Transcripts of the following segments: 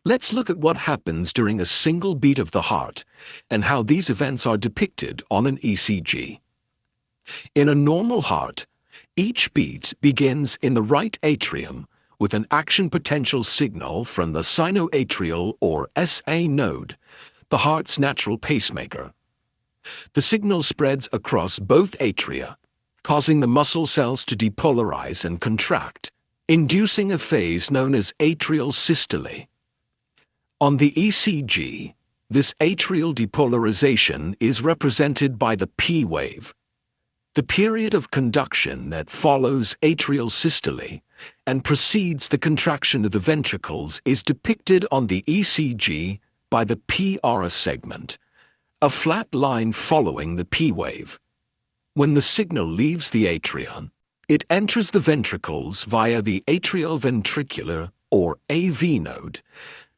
Let's look at what happens during a single beat of the heart and how these events are depicted on an ECG. In a normal heart, each beat begins in the right atrium with an action potential signal from the sinoatrial or SA node, the heart's natural pacemaker. The signal spreads across both atria, causing the muscle cells to depolarize and contract, inducing a phase known as atrial systole. On the ECG, this atrial depolarization is represented by the P wave. The period of conduction that follows atrial systole and precedes the contraction of the ventricles is depicted on the ECG by the PR segment, a flat line following the P wave. When the signal leaves the atria, it enters the ventricles via the atrioventricular or AV node,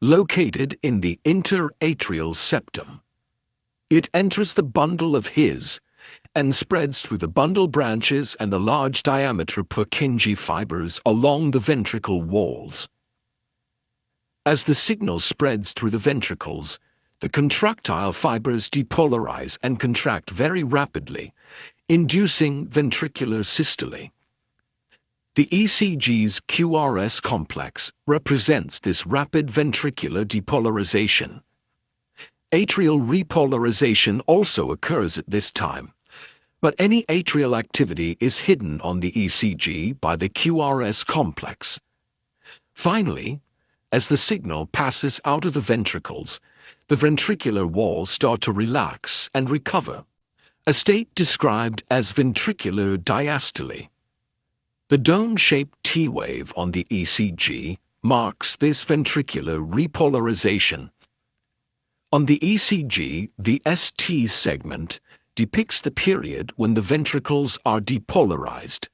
located in the interatrial septum. It enters the bundle of His and spreads through the bundle branches and the large diameter Purkinje fibers along the ventricle walls. As the signal spreads through the ventricles, the contractile fibers depolarize and contract very rapidly, inducing ventricular systole. The ECG's QRS complex represents this rapid ventricular depolarization. Atrial repolarization also occurs at this time, but any atrial activity is hidden on the ECG by the QRS complex. Finally, as the signal passes out of the ventricles, the ventricular walls start to relax and recover, a state described as ventricular diastole. The dome-shaped T wave on the ECG marks this ventricular repolarization. On the ECG, the ST segment depicts the period when the ventricles are depolarized.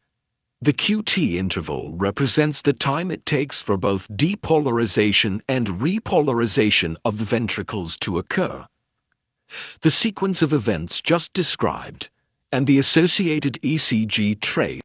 The QT interval represents the time it takes for both depolarization and repolarization of the ventricles to occur. The sequence of events just described and the associated ECG trace